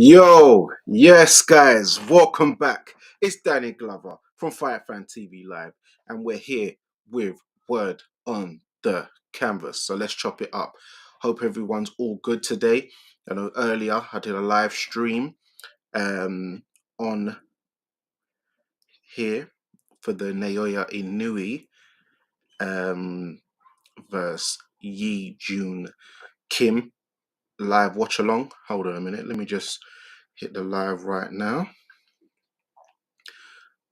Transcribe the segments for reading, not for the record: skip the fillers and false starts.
Yo, yes, guys, welcome back. It's Danny Glover from Fight Fan TV Live, and we're here with Word on the Canvas. So let's chop it up. Hope everyone's all good today. I know earlier I did a live stream on here for the Naoya Inoue versus Yi Jun Kim live watch along. Hold on a minute, let me just hit the live right now.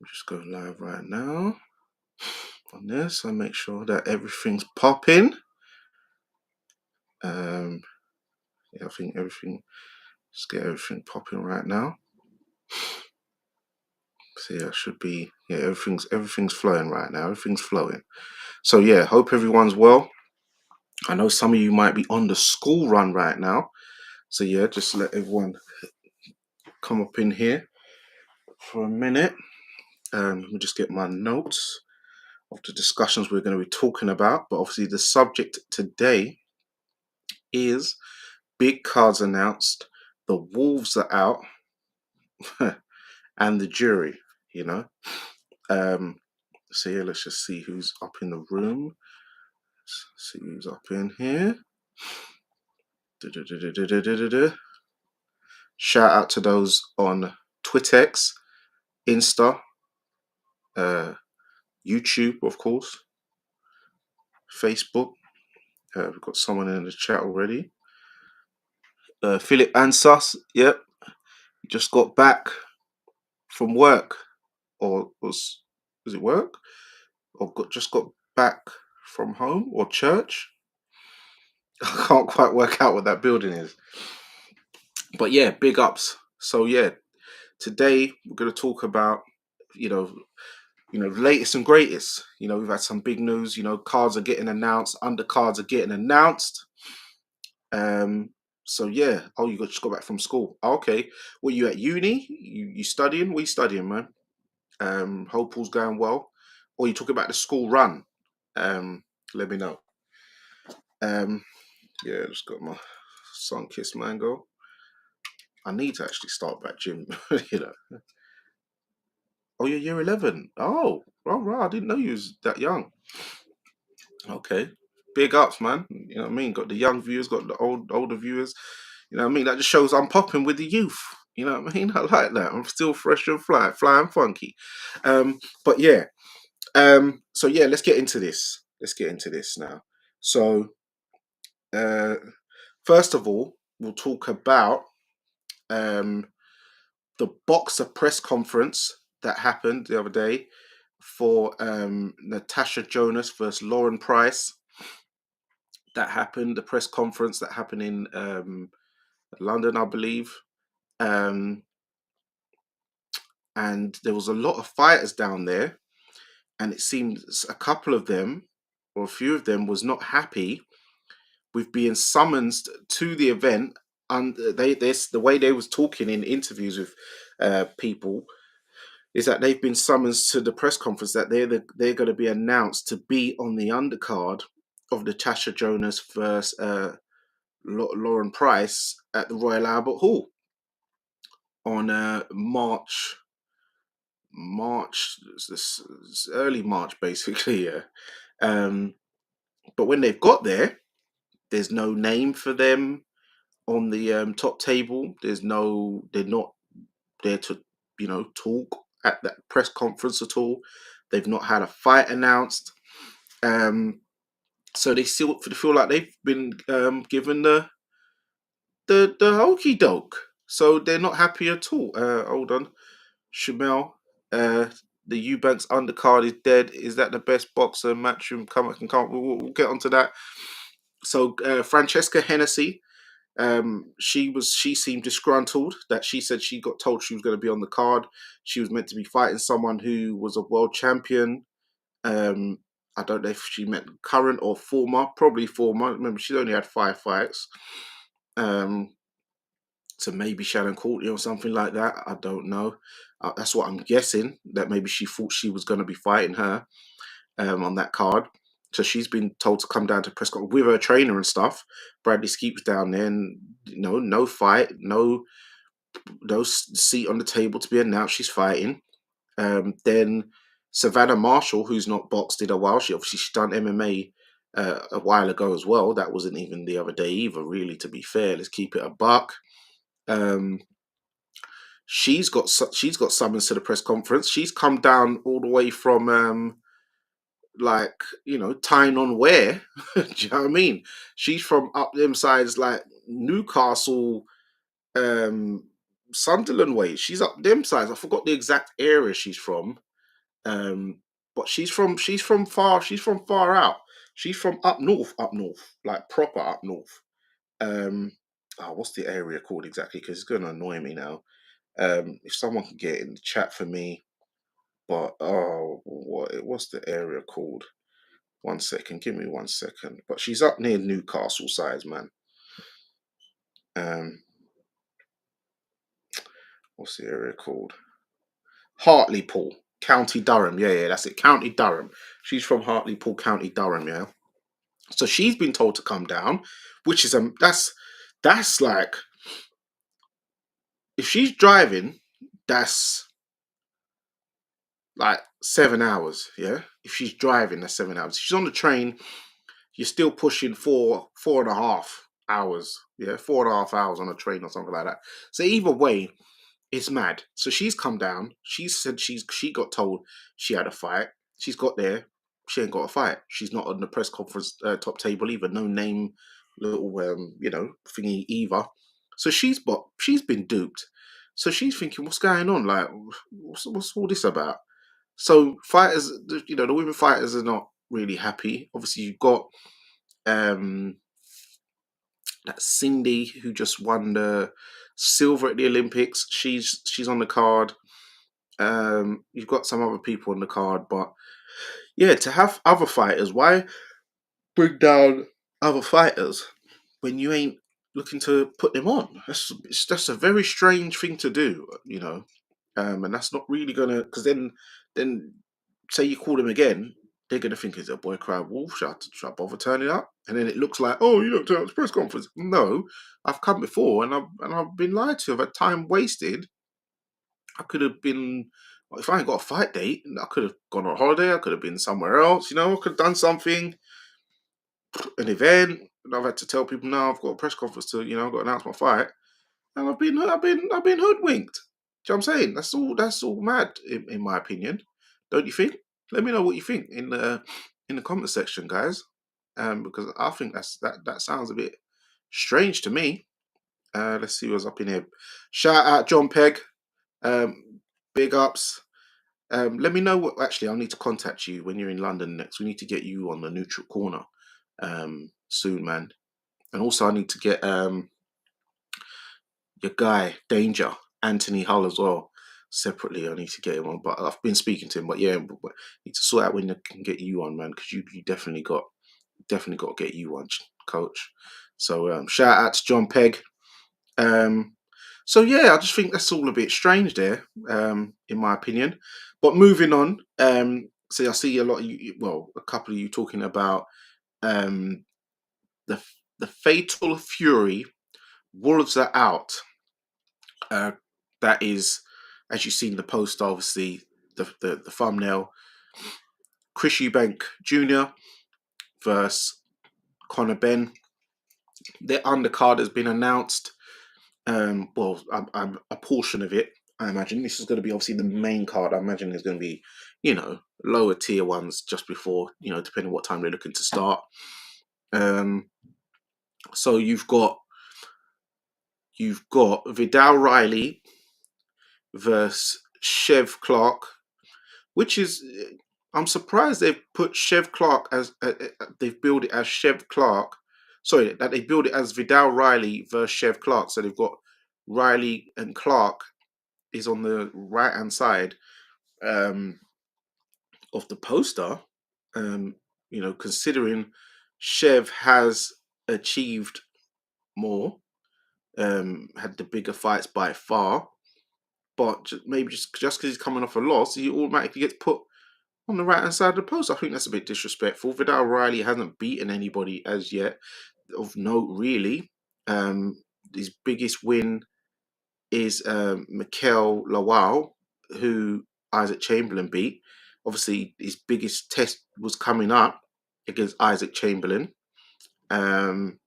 Just go live right now on this and make sure that everything's popping. Yeah, I think everything. Just get everything popping right now. So yeah, it should be. Yeah, everything's flowing right now. Everything's flowing. So yeah, hope everyone's well. I know some of you might be on the school run right now. So yeah, just let everyone come up in here for a minute. Let me just get my notes of the discussions we're going to be talking about. But obviously, the subject today is big cards announced, the Wolves are out, and the jury, you know. So yeah, let's just see who's up in the room. Let's see who's up in here. Shout out to those on Twittex, Insta, YouTube, of course, Facebook. We've got someone in the chat already. Philip Ansas, yep, just got back from work, or was it work, or just got back from home or church. I can't quite work out what that building is, but yeah, big ups. So yeah, today we're going to talk about you know latest and greatest. We've had some big news. Cards are getting announced, undercards are getting announced. So yeah, oh, just got back from school. Okay, were you at uni? You studying? What are you studying, man? Hope all's going well. Or you talk about the school run? Let me know. Yeah, just got my sun kissed mango. I need to actually start back gym. Oh, you're year 11. Oh, right. I didn't know you was that young. Okay, big ups, man. You know what I mean? Got the young viewers, got the older viewers. You know what I mean? That just shows I'm popping with the youth. You know what I mean? I like that. I'm still fresh and flying funky. But yeah. So yeah, let's get into this. Let's get into this now. So, first of all, we'll talk about the Boxer press conference that happened the other day for Natasha Jonas versus Lauren Price. That happened, the press conference that happened in London, I believe. And there was a lot of fighters down there, and it seems a couple of them, or a few of them, was not happy with being summoned to the event. And the way they was talking in interviews with people is that they've been summoned to the press conference, that they're going to be announced to be on the undercard of Natasha Jonas versus Lauren Price at the Royal Albert Hall on this early March, basically. Yeah. But when they've got there, there's no name for them on the top table. They're not there to talk at that press conference at all. They've not had a fight announced. So they still feel like they've been given the hokey doke. So they're not happy at all. Hold on, Shamel. The Eubanks undercard is dead. Is that the best boxer Matchroom can come? We'll get onto that. So Francesca Hennessy, she seemed disgruntled. That she said she got told she was going to be on the card. She was meant to be fighting someone who was a world champion. I don't know if she meant current or former. Probably former. Remember, she's only had 5 fights. So maybe Shannon Courtney or something like that. I don't know. That's what I'm guessing. That maybe she thought she was going to be fighting her on that card. So she's been told to come down to press conference with her trainer and stuff. Bradley Skeet's down there, and no fight, no seat on the table to be announced. She's fighting. Then Savannah Marshall, who's not boxed in a while, she's done MMA a while ago as well. That wasn't even the other day either, really. To be fair, let's keep it a buck. Um, she's got summons to the press conference. She's come down all the way from like tying on where. Do you know what I mean? She's from up them sides like Newcastle, um, Sunderland way. She's up them sides. I forgot the exact area she's from. Um, but she's from far out. She's from up north, like proper up north. Um, what's the area called exactly? Because it's going to annoy me now. If someone could get in the chat for me, but what's the area called? 1 second, give me 1 second. But she's up near Newcastle sides, man. Um, what's the area called? Hartlepool, County Durham. Yeah, that's it. County Durham. She's from Hartlepool, County Durham. Yeah. So she's been told to come down, which is that's like if she's driving, that's like 7 hours. Yeah. If she's driving, that's 7 hours. If she's on the train, you're still pushing 4.5 hours. Yeah, 4.5 hours on a train or something like that. So either way, it's mad. So she's come down. She said she got told she had a fight. She's got there. She ain't got a fight. She's not on the press conference top table either. No name, little thingy either. So she's been duped. So she's thinking, what's going on? Like, what's all this about? So fighters, the women fighters are not really happy. Obviously, you've got um that Cindy who just won the silver at the Olympics. She's on the card. You've got some other people on the card, but yeah, to have other fighters, why bring down other fighters when you ain't looking to put them on? That's a very strange thing to do, and that's not really gonna because then say you call them again, they're gonna think it's a boy cry wolf. Should I bother turning up? And then it looks like, oh, you don't turn up to press conference. No, I've come before and I've been lied to. I've had time wasted. I could have been if I ain't got a fight date, I could have gone on holiday. I could have been somewhere else. I could have done something, an event. And I've had to tell people now I've got a press conference to I've got to announce my fight, and I've been hoodwinked. Do you know what I'm saying? That's all mad in my opinion. Don't you think? Let me know what you think in the comment section, guys. Because I think that sounds a bit strange to me. Let's see what's up in here. Shout out John Pegg. Big ups. Let me know what. Actually, I'll need to contact you when you're in London next. We need to get you on the neutral corner soon, man. And also, I need to get your guy Danger Anthony Hull as well separately. I need to get him on, but I've been speaking to him. But yeah, but need to sort out when I can get you on, man, because you definitely got to get you on, coach. So shout out to John Pegg. So yeah, I just think that's all a bit strange there, in my opinion. But moving on, so I see a lot of you, well, a couple of you talking about um, the Fatal Fury. Wolves are out. Uh, that is, as you see in the post, obviously the thumbnail. Chris Eubank Jr. versus Conor Benn. Their undercard has been announced. Well, I'm a portion of it. I imagine this is going to be obviously the main card. I imagine there's going to be, lower tier ones just before, depending what time they're looking to start. So you've got Vidal Riley versus Chev Clark, which is I'm surprised they've put Chev Clark as they've built it as Chev Clark. Sorry, that they build it as Vidal Riley versus Chev Clark. So they've got Riley and Clark is on the right hand side of the poster. Considering Chev has achieved more, had the bigger fights by far, but maybe just because he's coming off a loss, he automatically gets put on the right hand side of the post. I think that's a bit disrespectful. Vidal Riley hasn't beaten anybody as yet of note, really. His biggest win is Mikel Lawal, who Isaac Chamberlain beat. Obviously, his biggest test was coming up against Isaac Chamberlain. But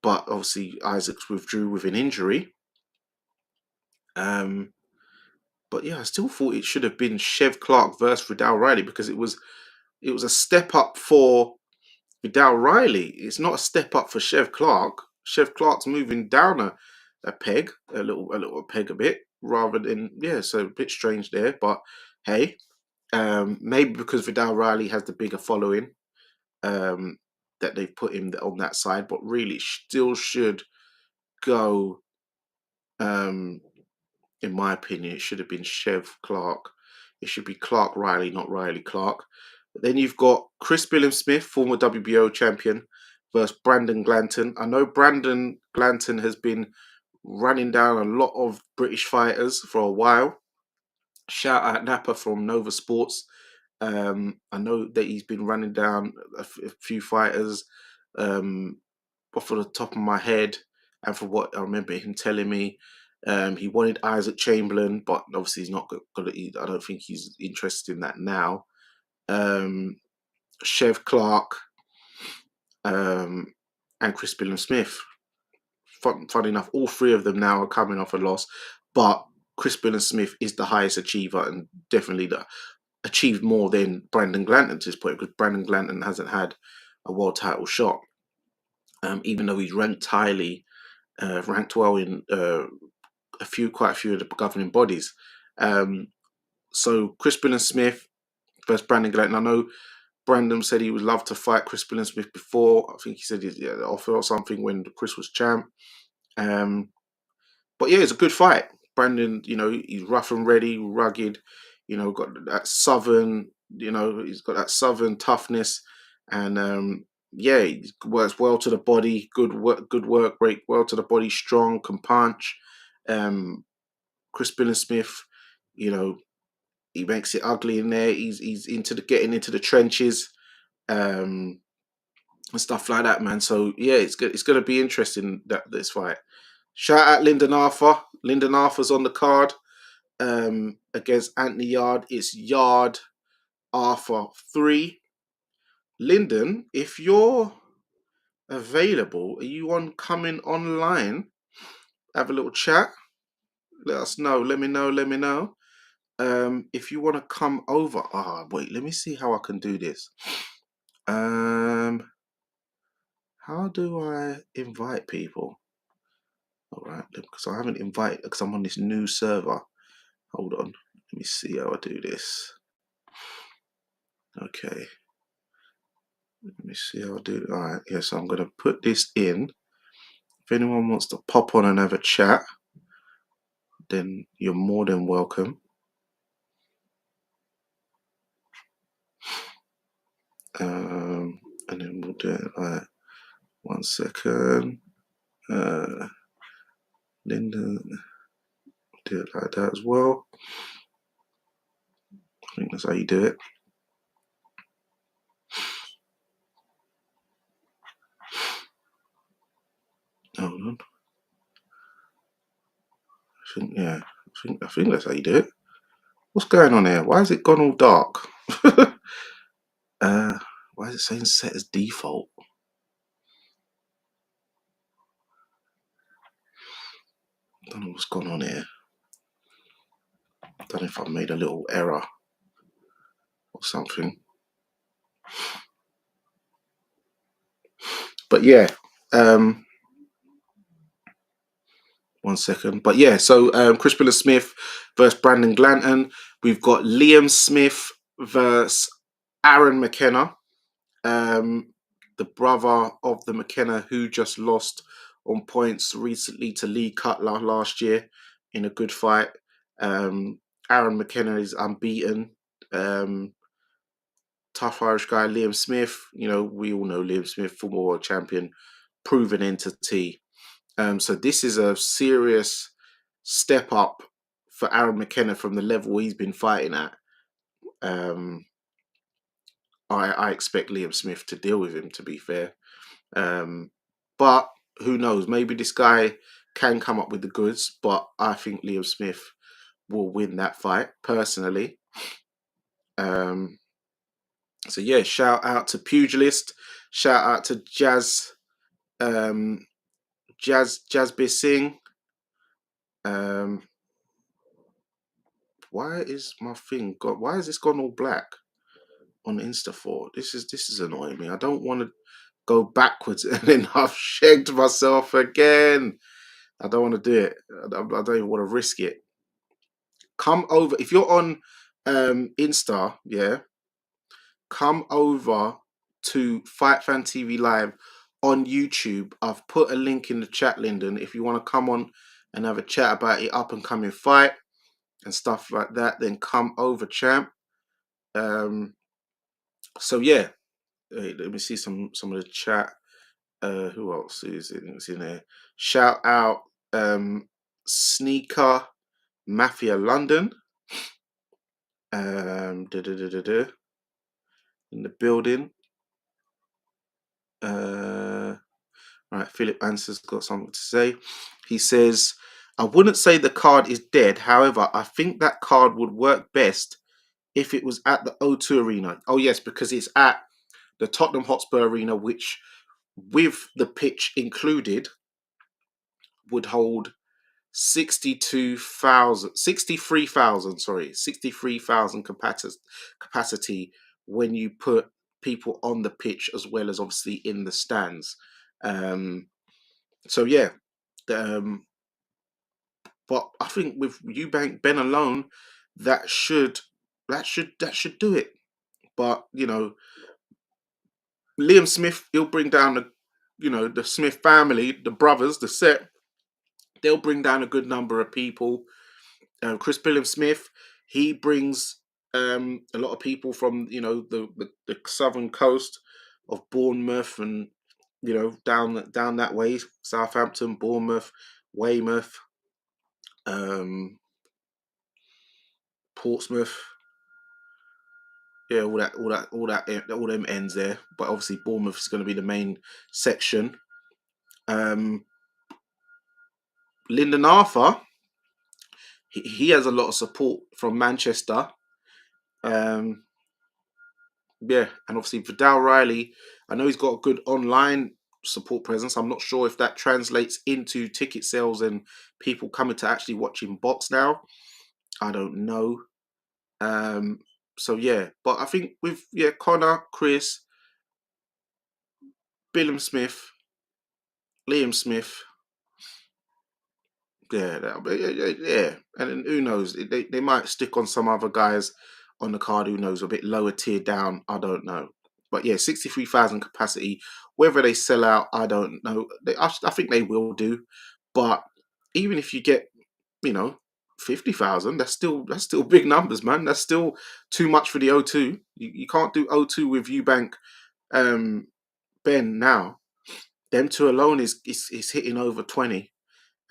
obviously Isaacs withdrew with an injury. But yeah, I still thought it should have been Chev Clark versus Vidal Riley because it was a step up for Vidal Riley. It's not a step up for Chev Clark. Chev Clark's moving down a peg, a little peg a bit, rather than so a bit strange there. But hey, maybe because Vidal Riley has the bigger following, that they've put him on that side, but really still should go. In my opinion, it should have been Chev Clark. It should be Clark Riley, not Riley Clark. But then you've got Chris Billam-Smith, former WBO champion, versus Brandon Glanton. I know Brandon Glanton has been running down a lot of British fighters for a while. Shout out Napa from Nova Sports. I know that he's been running down a few fighters off the top of my head, and for what I remember him telling me. He wanted Isaac Chamberlain, but obviously he's not got. I don't think he's interested in that now. Chev Clark, and Chris Billam-Smith. Funny enough, all three of them now are coming off a loss, but Chris Billam-Smith is the highest achiever and definitely achieved more than Brandon Glanton to this point, because Brandon Glanton hasn't had a world title shot, even though he's ranked highly, ranked well in quite a few of the governing bodies. So Chris Billam-Smith versus Brandon Glanton. I know Brandon said he would love to fight Chris Billam-Smith before. I think he said he had an offer or something when Chris was champ. But yeah, it's a good fight. Brandon, he's rough and ready, rugged. Got that southern. He's got that southern toughness, and he works well to the body. Good work rate. Well to the body, strong, can punch. Chris Billam-Smith, he makes it ugly in there. He's getting into the trenches, and stuff like that, man. So yeah, it's good. It's going to be interesting, this fight. Shout out Lyndon Arthur. Lyndon Arthur's on the card against Anthony Yard. It's Yard Arthur 3. Lyndon, if you're available, are you coming online? Have a little chat. Let us know. Let me know. If you want to come over. Wait, let me see how I can do this. How do I invite people? All right, because I haven't invited, because I'm on this new server. Hold on. Let me see how I do this. Okay. Let me see how I do it. All right. Yeah, so I'm going to put this in. If anyone wants to pop on and have a chat, then you're more than welcome. And then we'll do it like 1 second. Linda, do it like that as well. I think that's how you do it. Hold on. I think that's how you do it. What's going on here? Why has it gone all dark? Why is it saying set as default? I don't know what's gone on here. I don't know if I've made a little error or something. But yeah, 1 second. But yeah, so Chris Billam-Smith versus Brandon Glanton. We've got Liam Smith versus Aaron McKenna, the brother of the McKenna who just lost on points recently to Lee Cutler last year in a good fight. Aaron McKenna is unbeaten. Tough Irish guy. Liam Smith, we all know Liam Smith, former world champion, proven entity. So this is a serious step up for Aaron McKenna from the level he's been fighting at. I expect Liam Smith to deal with him, to be fair. But who knows? Maybe this guy can come up with the goods, but I think Liam Smith will win that fight personally. Um, so yeah, shout out to Pugilist, shout out to um, Jasbir Singh. Um, why is my thing got? Why has this gone all black on Insta for? This is annoying me. I don't want to go backwards and then I've shagged myself again. I don't want to do it. I don't even want to risk it. Come over if you're on Insta, yeah. Come over to Fight Fan TV Live on YouTube. I've put a link in the chat, Lyndon. If you want to come on and have a chat about your up and coming fight and stuff like that, then come over, champ. So yeah, let me see some of the chat. Who else is in there? Shout out Sneaker Mafia London. In the building. Right, Philip Answer's got something to say. He says, I wouldn't say the card is dead. However, I think that card would work best if it was at the O2 Arena. Oh, yes, because it's at the Tottenham Hotspur Arena, which, with the pitch included, would hold 63,000 capacity when you put people on the pitch as well as obviously in the stands. So yeah, but I think with Eubank Ben alone, that should do it. But Liam Smith, he'll bring down the Smith family, the brothers, the set. They'll bring down a good number of people. Chris Billam Smith, he brings a lot of people from the southern coast of Bournemouth and down that way, Southampton, Bournemouth, Weymouth, Portsmouth. Yeah, all them ends there. But obviously Bournemouth is going to be the main section. Lyndon Arthur, he has a lot of support from Manchester. Yeah, and obviously Vidal Riley, I know he's got a good online support presence. I'm not sure if that translates into ticket sales and people coming to actually watch him box now. I don't know. So yeah, but I think with Connor, Chris, Billam Smith, Liam Smith, yeah, and then who knows? They might stick on some other guys on the card. Who knows? A bit lower tier down. I don't know. But yeah, 63,000 capacity. Whether they sell out, I don't know. I think they will do. But even if you get, 50,000, that's still big numbers, man. That's still too much for the O2. You can't do O2 with Eubank, Ben now. Them two alone is hitting over 20.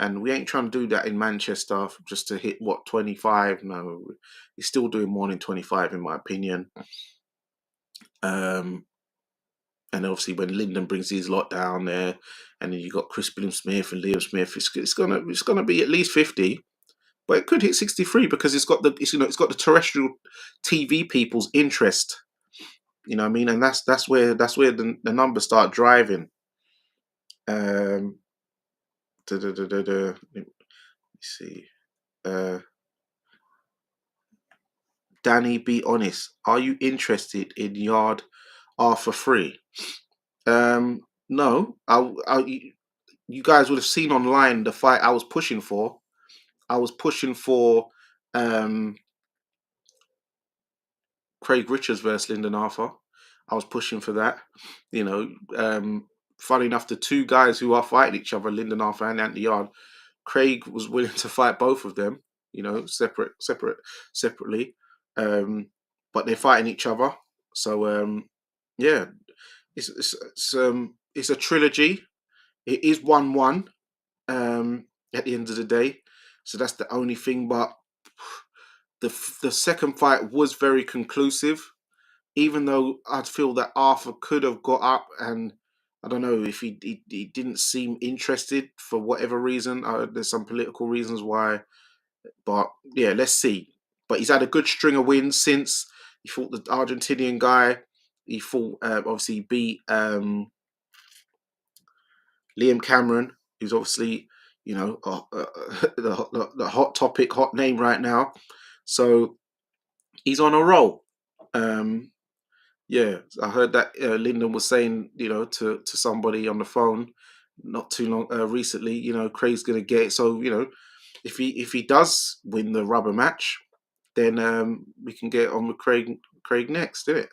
And we ain't trying to do that in Manchester just to hit 25. No, he's still doing more than 25 in my opinion. And obviously when Lyndon brings his lot down there, and then you got Chris Billam Smith and Liam Smith, it's gonna be at least 50, but it could hit 63 because it's got the terrestrial TV people's interest. You know what I mean? And that's where the numbers start driving. Let me see. Danny, be honest. Are you interested in Yard Arthur 3? No. You guys would have seen online the fight I was pushing for. I was pushing for Craig Richards versus Lyndon Arthur. I was pushing for that. Funny enough, the two guys who are fighting each other, Lyndon Arthur and Anthony Yard, Craig was willing to fight both of them, separately. But they're fighting each other. So yeah, it's a trilogy. It is 1-1 at the end of the day. So that's the only thing. But the second fight was very conclusive, even though I feel that Arthur could have got up and I don't know if he didn't seem interested for whatever reason. There's some political reasons why, but yeah, let's see. But he's had a good string of wins since he fought the Argentinian guy. He fought obviously he beat Liam Cameron, who's obviously the hot topic, hot name right now. So he's on a roll. Um, yeah, I heard that Lyndon was saying, to somebody on the phone not too long recently, Craig's gonna get it. So if he does win the rubber match, then we can get on with Craig next, isn't it?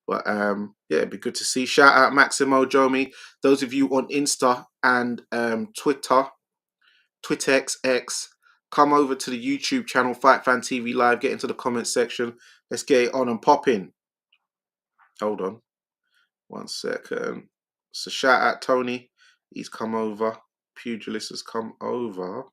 But yeah, it'd be good to see. Shout out Maximo Jomi. Those of you on Insta and Twitter, TwitterX, come over to the YouTube channel Fight Fan TV Live. Get into the comment section. Let's get it on and pop in. Hold on, 1 second. So shout out Tony. He's come over. Pugilist has come over.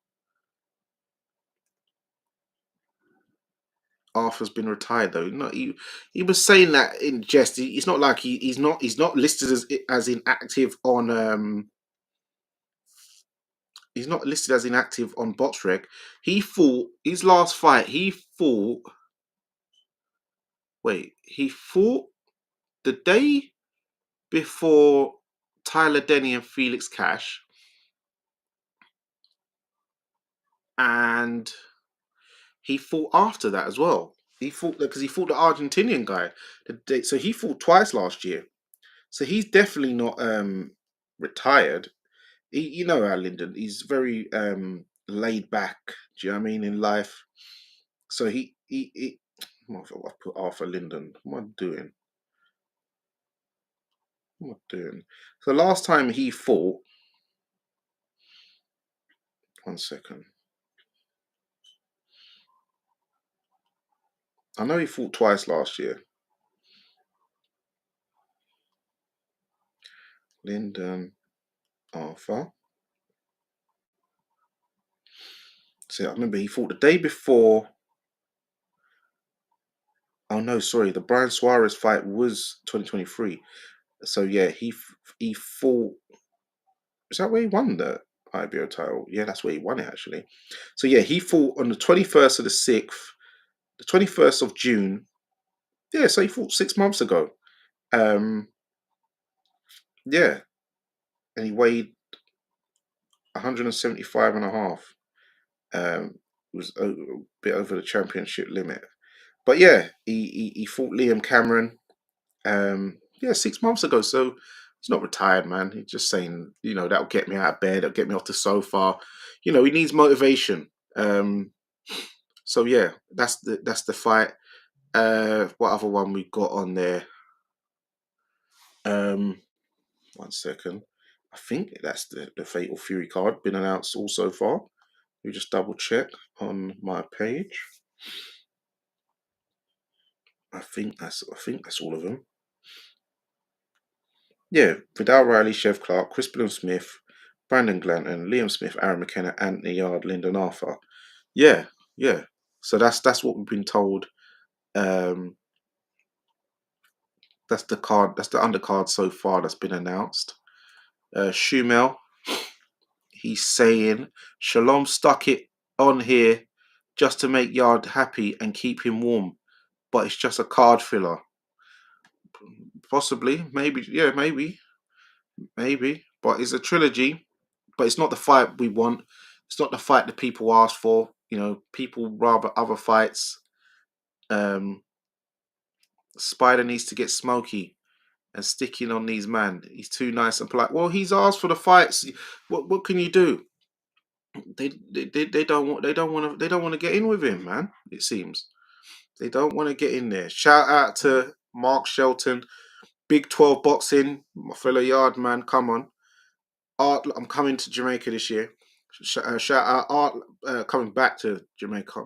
Arthur's been retired though. No, he was saying that in jest. It's not like he's not listed as inactive on he's not listed as inactive on BoxRec. He fought his last fight. He fought the day before Tyler Denny and Felix Cash, and he fought after that as well. He fought because he fought the Argentinian guy. So he fought twice last year. So he's definitely not retired. You know how Lyndon, he's very laid back. Do you know what I mean in life? So he I put Arthur Lyndon. What am I doing? What am I doing? So last time he fought, 1 second. I know he fought twice last year. Lyndon Arthur. So I remember he fought the day before. Oh no, sorry. The Brian Suarez fight was 2023. So yeah, he fought. Is that where he won the IBO title? Yeah, that's where he won it actually. So yeah, he fought on the 21st of the 6th, the 21st of June. Yeah, so he fought 6 months ago. Um, yeah, and he weighed 175 and a half. Was a bit over the championship limit. But yeah, he fought Liam Cameron. Yeah, 6 months ago. So he's not retired, man. He's just saying, that'll get me out of bed. That'll get me off the sofa. He needs motivation. So yeah, that's the fight. What other one we got on there? 1 second. I think that's the Fatal Fury card been announced all so far. We just double check on my page. I think that's all of them. Yeah, Vidal Riley, Chev Clark, Chris Smith, Brandon Glanton, Liam Smith, Aaron McKenna, Anthony Yard, Lyndon Arthur. Yeah, yeah. So that's what we've been told. Um, that's the card. That's the undercard so far that's been announced. Shumel, he's saying Shalom stuck it on here just to make Yard happy and keep him warm, but it's just a card filler. Possibly, maybe, yeah, maybe. But it's a trilogy. But it's not the fight we want. It's not the fight that people ask for. People rather other fights. Um, Spider needs to get smoky and sticking on these man. He's too nice and polite. Well, he's asked for the fights. What can you do? They don't want to get in with him, man. It seems they don't want to get in there. Shout out to Mark Shelton, Big 12 boxing, my fellow yard man. Come on, Art. I'm coming to Jamaica this year. Shout out Art coming back to Jamaica.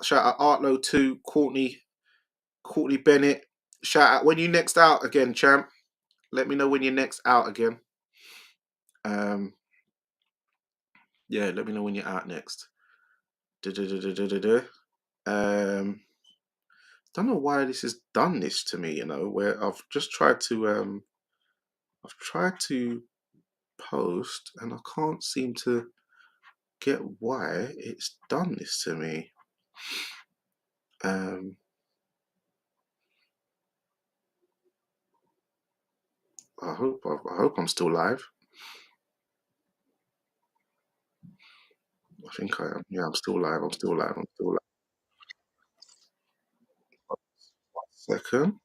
Shout out Artlo too, Courtney Bennett. Shout out when you next out again, champ. Let me know when you're next out again. Um, yeah, let me know when you're out next. Um, don't know why this has done this to me. Where I've just tried to I've tried to post and I can't seem to get why it's done this to me. Um, I hope I'm still live. I think I am. Yeah, I'm still live. I'm still live. I'm still live. Second.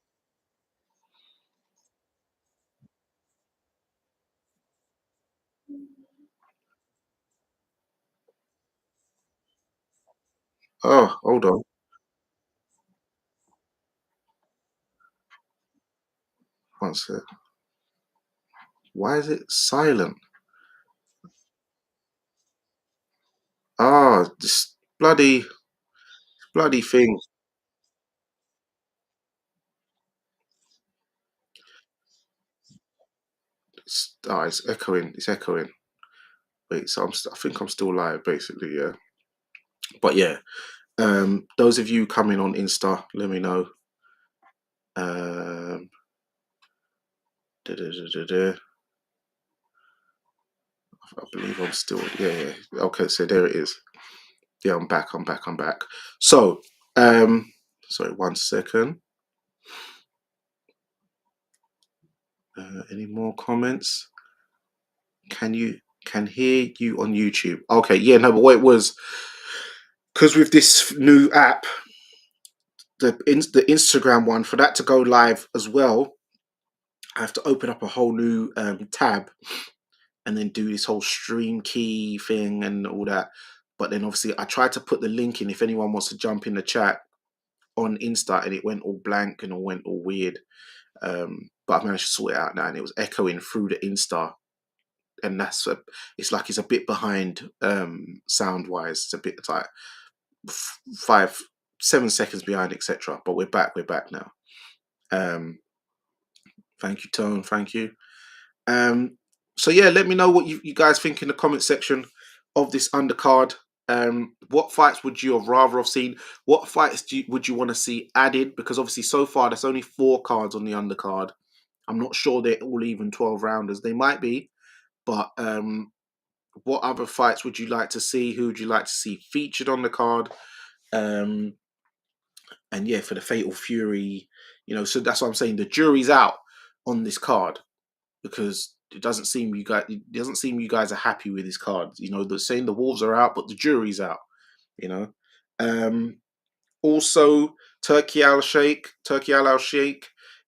Oh, hold on. One sec. Why is it silent? Ah, this bloody thing. It's echoing. It's echoing. Wait, so I think I'm still live, basically. Yeah. But yeah, those of you coming on Insta, let me know. Um, da, da, da, da, da. I believe I'm still. Yeah, yeah. Okay, so there it is. Yeah, I'm back. I'm back. I'm back. So, sorry, 1 second. Any more comments? Can hear you on YouTube? Okay, yeah, no, but what it was, because with this new app, the Instagram one, for that to go live as well, I have to open up a whole new tab and then do this whole stream key thing and all that. But then obviously I tried to put the link in if anyone wants to jump in the chat on Insta, and it went all blank and all went all weird. But I managed to sort it out now, and it was echoing through the Insta, and it's like it's a bit behind sound wise. It's a bit like 5 7 seconds behind, etc. But we're back. We're back now. Um, thank you, Tone. Thank you. Um, so yeah, let me know what you guys think in the comment section of this undercard. What fights would you have rather have seen? What fights would you want to see added? Because obviously so far there's only 4 cards on the undercard. I'm not sure they're all even 12 rounders. They might be, but what other fights would you like to see? Who would you like to see featured on the card? Um, and yeah, for the Fatal Fury, so that's what I'm saying. The jury's out on this card because it doesn't seem you guys are happy with this card. They're saying the Wolves are out, but the jury's out. You know. Um, Also, Turkey Al Sheikh,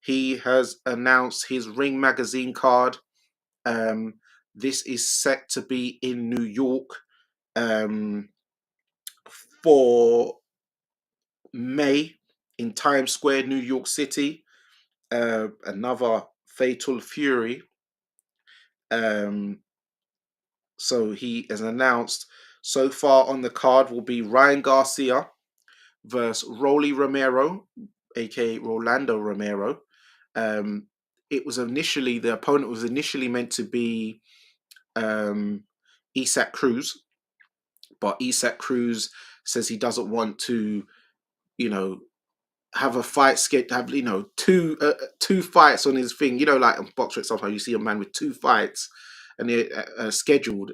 he has announced his Ring Magazine card. Um, this is set to be in New York um, for May in Times Square, New York City. Another Fatal Fury. Um, so he has announced so far on the card will be Ryan Garcia versus Rolly Romero, aka Rolando Romero. Um, the opponent was initially meant to be um, Isaac Cruz, but Isaac Cruz says he doesn't want to, you know, have a fight have two fights on his thing. Like in boxing, sometimes you see a man with 2 fights and they're scheduled.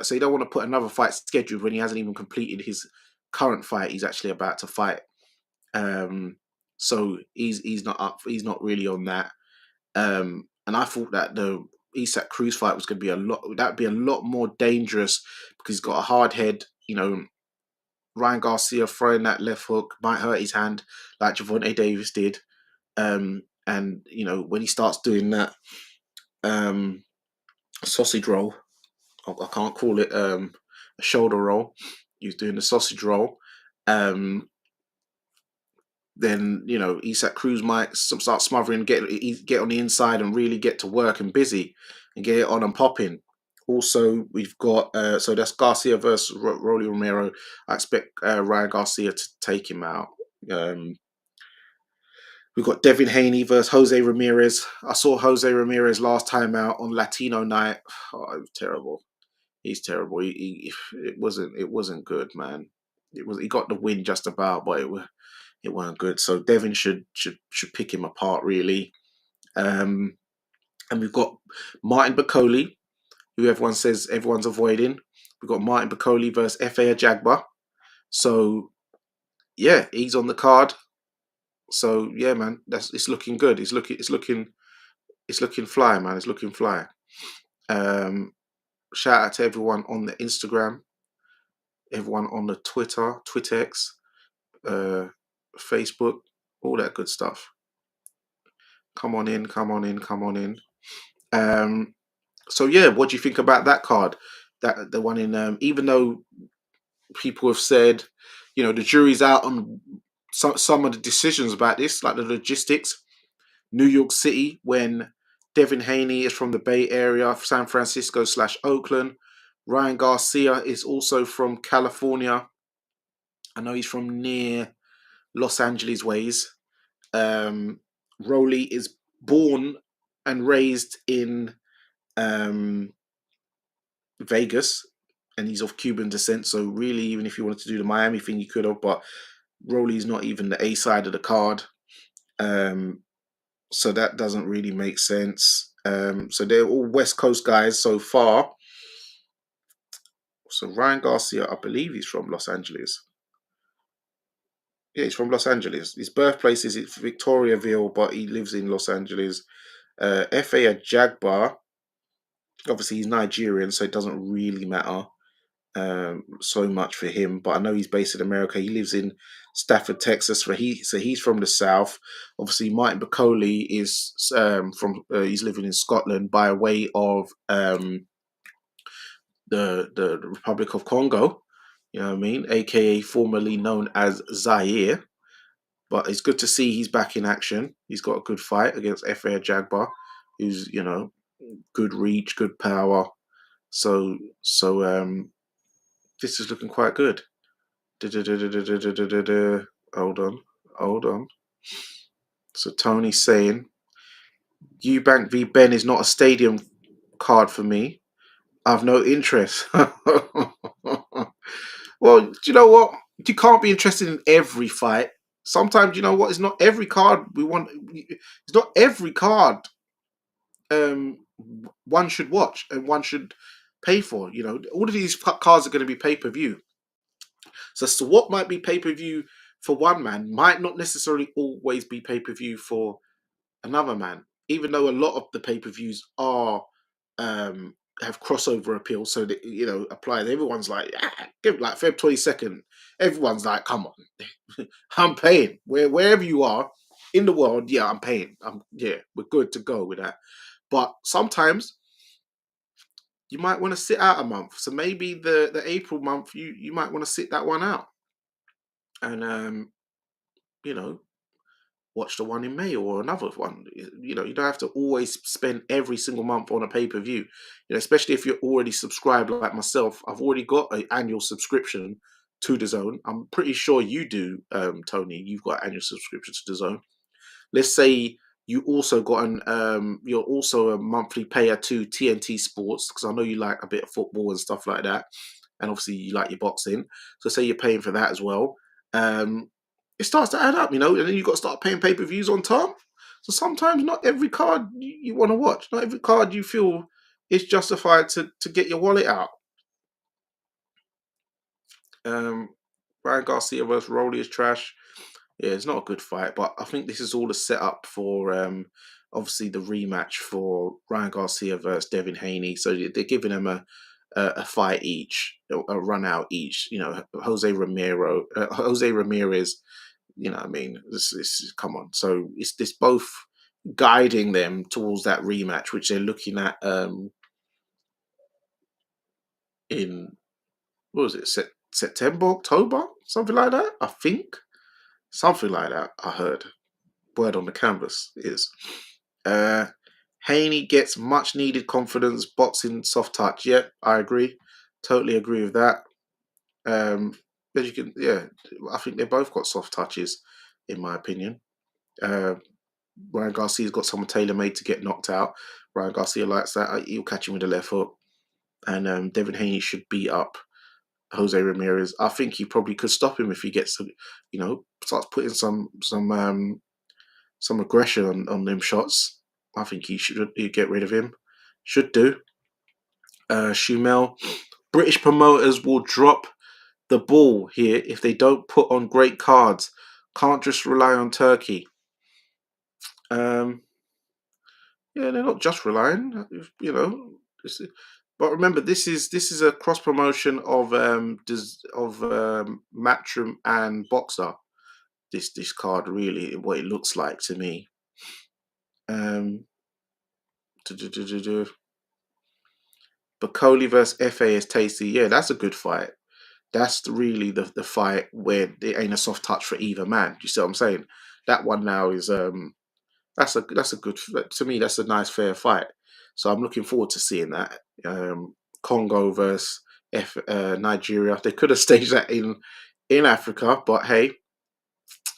So you don't want to put another fight scheduled when he hasn't even completed his current fight. He's actually about to fight. So he's not up. He's not really on that. And I thought that the Isaac Cruz fight was going to be a lot. That'd be a lot more dangerous because he's got a hard head. Ryan Garcia throwing that left hook might hurt his hand, like Javante Davis did. And when he starts doing that um, sausage roll, I can't call it a shoulder roll. He's doing the sausage roll. Then Isaac Cruz might start smothering, get on the inside and really get to work and busy and get it on and popping. Also, we've got so that's Garcia versus Rolly Romero. I expect Ryan Garcia to take him out. Um, we've got Devin Haney versus Jose Ramirez. I saw Jose Ramirez last time out on Latino night. Oh, it was terrible. He's terrible. It wasn't good, man. He got the win just about, but it weren't good. So Devin should pick him apart really. Um, And we've got Martin Bakole, who everyone says everyone's avoiding. We've got Martin Bakole versus Fa Jagba. So yeah, he's on the card. So yeah, man, it's looking good. It's looking fly, man. It's looking fly. Um, Shout out to everyone on the Instagram, everyone on the Twitter, Twittex, uh, Facebook, all that good stuff. Come on in, come on in, come on in. So yeah, what do you think about that card? That the one in even though people have said, the jury's out on some of the decisions about this, like the logistics. New York City, when Devin Haney is from the Bay Area, San Francisco / Oakland. Ryan Garcia is also from California. I know he's from near Los Angeles ways. Rolly is born and raised in um, Vegas, and he's of Cuban descent. So really, even if you wanted to do the Miami thing, you could have. But Rolly's not even the A side of the card, so that doesn't really make sense. So they're all West Coast guys so far. So Ryan Garcia, I believe he's from Los Angeles. Yeah, he's from Los Angeles. His birthplace is Victoriaville, but he lives in Los Angeles. Fa Jagba, obviously he's Nigerian, so it doesn't really matter so much for him. But I know he's based in America. He lives in Stafford, Texas. So he's from the south. Obviously, Martin Bakole is from. He's living in Scotland by way of the Republic of Congo. You know what I mean, aka formerly known as Zaire. But it's good to see he's back in action. He's got a good fight against Fa Jagba, who's good reach, good power. So this is looking quite good. Hold on, hold on. So Tony's saying Eubank v Ben is not a stadium card for me. I've no interest. Well, do you know what? You can't be interested in every fight. Sometimes you know what? It's not every card we want. It's not every card um, one should watch and one should pay for. All of these cards are going to be pay per view. So what might be pay per view for one man might not necessarily always be pay per view for another man. Even though a lot of the pay per views are have crossover appeal, so that applies. Everyone's like, give like Feb 22nd. Everyone's like, come on, I'm paying. Wherever you are in the world, yeah, I'm paying. We're good to go with that. But sometimes you might want to sit out a month. So maybe the April month, you might want to sit that one out and you know watch the one in May or another one. You don't have to always spend every single month on a pay per view. Especially if you're already subscribed like myself. I've already got an annual subscription to the Zone. I'm pretty sure you do, Tony. You've got annual subscription to the Zone. Let's say you also got you're also a monthly payer to TNT Sports, because I know you like a bit of football and stuff like that, and obviously you like your boxing. So say you're paying for that as well. It starts to add up, and then you've got to start paying pay per views on top. So sometimes not every card you want to watch, not every card you feel is justified to get your wallet out. Um, Ryan Garcia versus Rolly is trash. Yeah, it's not a good fight, but I think this is all a setup for obviously the rematch for Ryan Garcia versus Devin Haney. So they're giving them a fight each, a run out each. Jose Ramirez. I mean, this come on. So it's this both guiding them towards that rematch, which they're looking at in what was it, September, October, something like that. I think something like that. I heard. Word on the canvas is Haney gets much needed confidence, boxing, soft touch. Yep, I agree. Totally agree with that. But you can, yeah, I think they both got soft touches, in my opinion. Uh, Ryan Garcia's got someone tailor made to get knocked out. Ryan Garcia likes that. He'll catch him with the left hook. And Devin Haney should beat up Jose Ramirez. I think he probably could stop him if he gets, starts putting some aggression on them shots. I think he should get rid of him. Should do. Shumel. British promoters will drop the ball here if they don't put on great cards. Can't just rely on Turkey. Yeah, they're not just relying, but remember, this is a cross promotion of Matchroom and Boxer. This card really what it looks like to me. Um, Bacoli versus FA is tasty. Yeah, that's a good fight. That's really the fight where there ain't a soft touch for either man. You see what I'm saying? That one now is that's a good to me. That's a nice fair fight. So I'm looking forward to seeing that. Congo versus Nigeria. They could have staged that in Africa, but hey,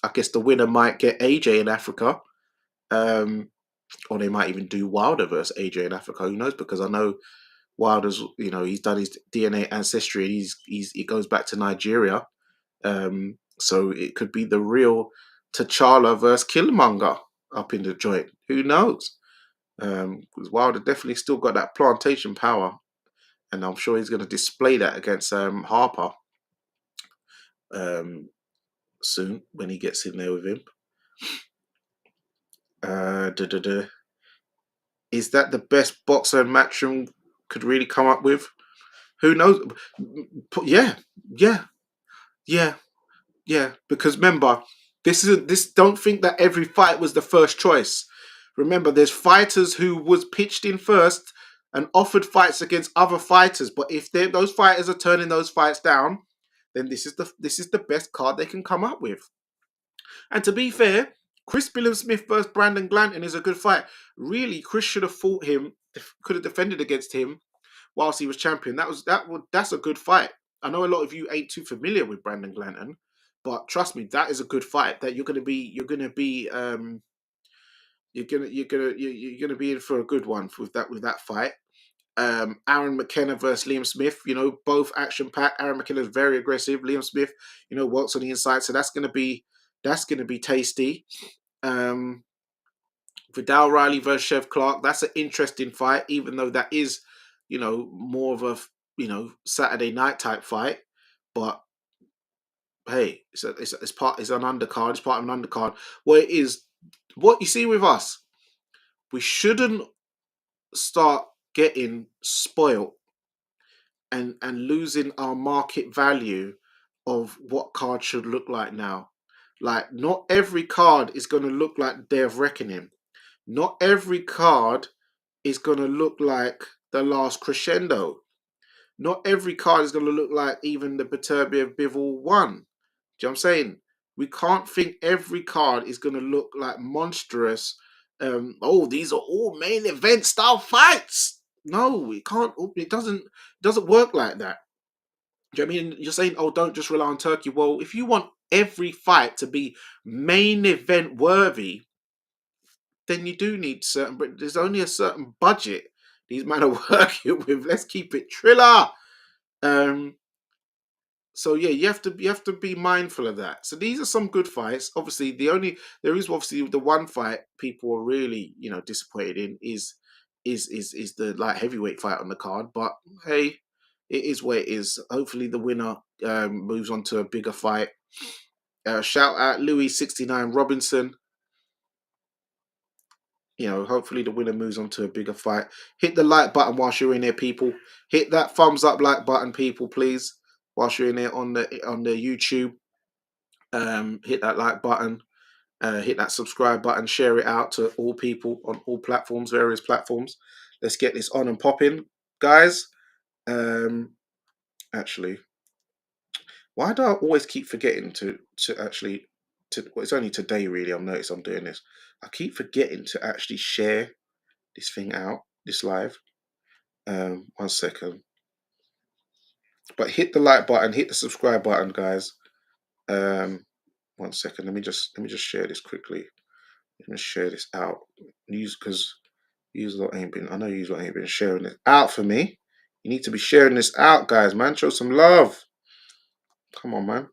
I guess the winner might get AJ in Africa, um, or they might even do Wilder versus AJ in Africa. Who knows? Because I know Wilder's, he's done his DNA ancestry. He goes back to Nigeria, so it could be the real T'Challa versus Killmonger up in the joint. Who knows? Because Wilder definitely still got that plantation power, and I'm sure he's going to display that against Harper soon when he gets in there with him. Is that the best boxer Matchroom could really come up with? Who knows? Yeah, yeah, yeah, yeah. Because remember, this. Don't think that every fight was the first choice. Remember, there's fighters who was pitched in first and offered fights against other fighters. But if those fighters are turning those fights down, then this is the best card they can come up with. And to be fair, Chris Billam-Smith versus Brandon Glanton is a good fight. Really, Chris should have fought him, could have defended against him whilst he was champion. That's a good fight. I know a lot of you ain't too familiar with Brandon Glanton, but trust me, that is a good fight. That you're gonna be in for a good one with that fight. Aaron McKenna versus Liam Smith, both action packed. Aaron McKenna is very aggressive. Liam Smith, works on the inside, so that's gonna be tasty. Vidal Riley versus Chev Clark, that's an interesting fight, even though that is, more of a Saturday night type fight. But hey, it's an undercard. It's part of an undercard. What it is, what you see with us, we shouldn't start getting spoiled and losing our market value of what cards should look like now. Like, not every card is going to look like Day of Reckoning. Not every card is going to look like The Last Crescendo. Not every card is going to look like even the Perturbia Bivol 1. Do you know what I'm saying? We can't think every card is going to look like monstrous. These are all main event style fights. No, it can't. It doesn't work like that. Do you know what I mean? You're saying, don't just rely on Turkey. Well, if you want every fight to be main event worthy, then you do need certain. But there's only a certain budget these men are working with. Let's keep it Triller. So yeah, you have to be mindful of that. So these are some good fights. Obviously, there is obviously the one fight people are really disappointed in is the light heavyweight fight on the card. But hey, it is what it is. Hopefully, the winner moves on to a bigger fight. Shout out Louis 69 Robinson. Hopefully the winner moves on to a bigger fight. Hit the like button whilst you're in there, people. Hit that thumbs up like button, people, please. Whilst you're in there on the YouTube, hit that like button, hit that subscribe button, share it out to all people on all platforms, various platforms. Let's get this on and popping, guys. Actually, why do I always keep forgetting to actually well, it's only today really I've noticed I'm doing this. I keep forgetting to actually share this thing out, this live. 1 second. But hit the like button, hit the subscribe button, guys. 1 second. Let me just share this quickly. Let me share this out. Because you ain't been. I know you ain't been sharing it out for me. You need to be sharing this out, guys. Man, show some love. Come on, man.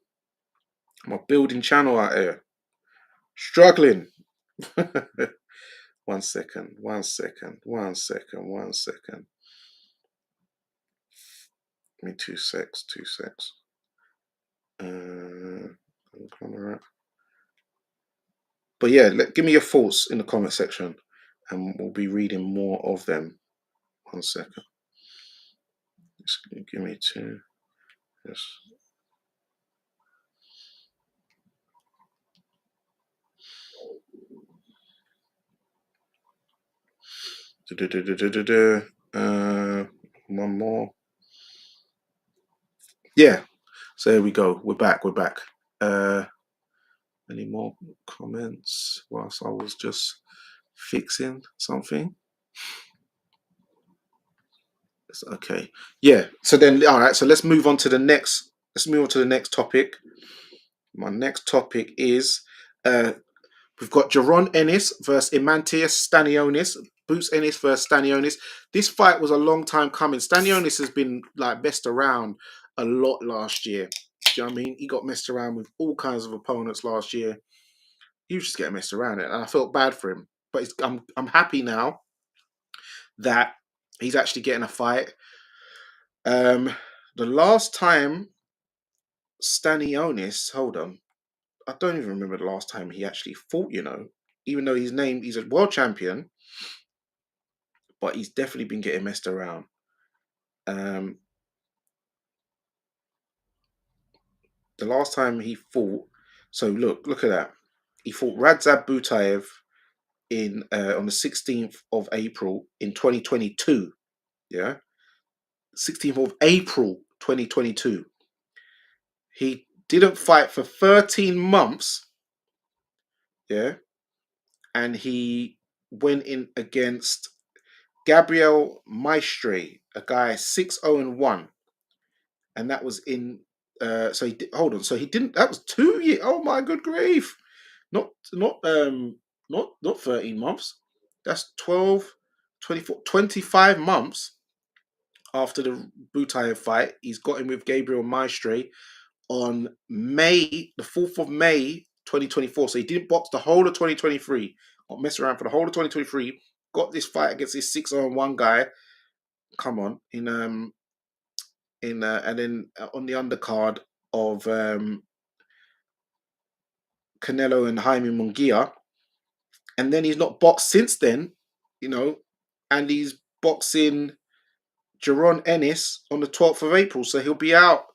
I'm a building channel out here. Struggling. One second, one second, one second, one second. Give me 2 secs, 2 secs. Conglomerate. But yeah, give me your thoughts in the comment section, and we'll be reading more of them. 1 second. Just give me two. Yes. One more. Yeah. So there we go. We're back. We're back. Any more comments whilst I was just fixing something? Okay. Yeah. So then, all right. So let's move on to the next. Let's move on to the next topic. My next topic is we've got Jaron Ennis versus Imantius Stanionis. Boots Ennis versus Stanionis. This fight was a long time coming. Stanionis has been like messed around a lot last year. Do you know what I mean? He got messed around with all kinds of opponents last year. He was just getting messed around, and I felt bad for him. But I'm happy now that he's actually getting a fight. The last time Stanionis, hold on, I don't even remember the last time he actually fought. Even though he's a world champion, but he's definitely been getting messed around. Um, the last time he fought, so look at that. He fought Radzab Butayev in on the 16th of April in 2022. Yeah, 16th of April 2022. He didn't fight for 13 months. Yeah, and he went in against Gabriel Maestre, a guy 6-0-1, and that was in. So he hold on. So he didn't. That was 2 years. Oh my good grief! Not 13 months. That's 12, 24, 25 months after the Butayev fight. He's got him with Gabriel Maestre on the 4th of May 2024. So he didn't box the whole of 2023. Got messed around for the whole of 2023. Got this fight against this 6-0-1 guy. Come on, and then on the undercard of Canelo and Jaime Munguia, and then he's not boxed since then, and he's boxing Jaron Ennis on the 12th of April, so he'll be out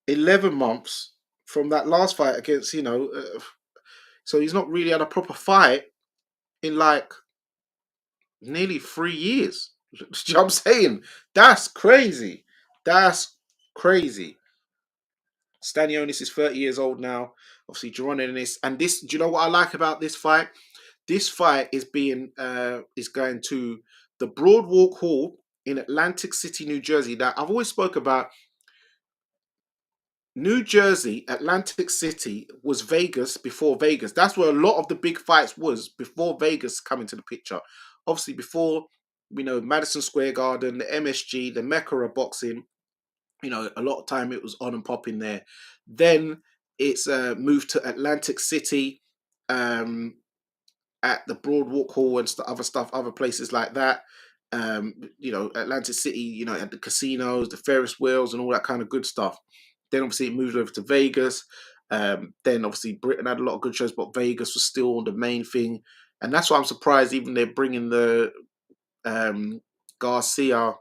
11 months from that last fight against, so he's not really had a proper fight in like nearly 3 years. Do you know what I'm saying? That's crazy. That's crazy. Stanionis is 30 years old now. Obviously, Jaron Ennis, and this. Do you know what I like about this fight? This fight is going to the Broadwalk Hall in Atlantic City, New Jersey. Now, I've always spoke about New Jersey. Atlantic City was Vegas before Vegas. That's where a lot of the big fights was before Vegas come into the picture. Obviously, before Madison Square Garden, the MSG, the Mecca of boxing. A lot of time it was on and popping there. Then it's moved to Atlantic City, at the Broadwalk Hall and other places like that. Atlantic City, had the casinos, the Ferris wheels, and all that kind of good stuff. Then obviously it moved over to Vegas. Then obviously Britain had a lot of good shows, but Vegas was still the main thing, and that's why I'm surprised even they're bringing the Garcia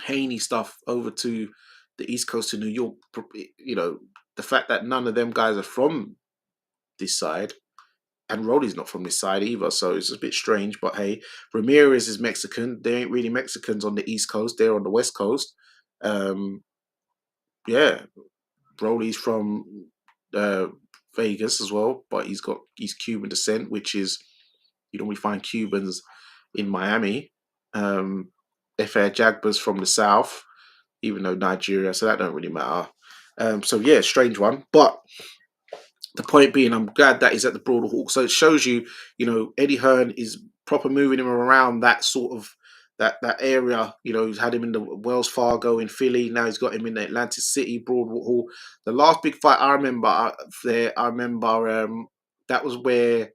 Haney stuff over to the East Coast to New York. The fact that none of them guys are from this side, and Rolly's not from this side either, so it's a bit strange. But hey, Ramirez is Mexican. They ain't really Mexicans on the East Coast. They're on the West Coast. Yeah, Rolly's from Vegas as well, but he's Cuban descent, which is you don't really find Cubans in Miami. Efe Jagba's from the South, even though Nigeria, so that don't really matter. So yeah, strange one. But the point being, I'm glad that he's at the Broader Hawk. So it shows you, Eddie Hearn is proper moving him around that sort of that area. He's had him in the Wells Fargo in Philly. Now he's got him in the Atlantic City, Broadwalk Hall. The last big fight I remember that was where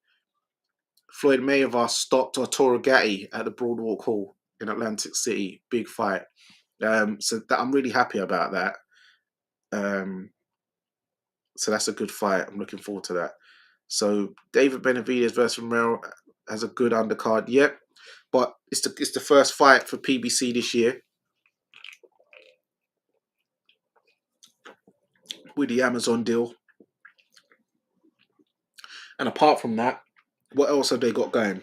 Floyd Mayweather stopped Arturo Gatti at the Broadwalk Hall in Atlantic City. Big fight. So that I'm really happy about that. Um, so that's a good fight. I'm looking forward to that. So David Benavidez versus Romero has a good undercard. Yep, but it's the first fight for PBC this year with the Amazon deal. And apart from that, what else have they got going?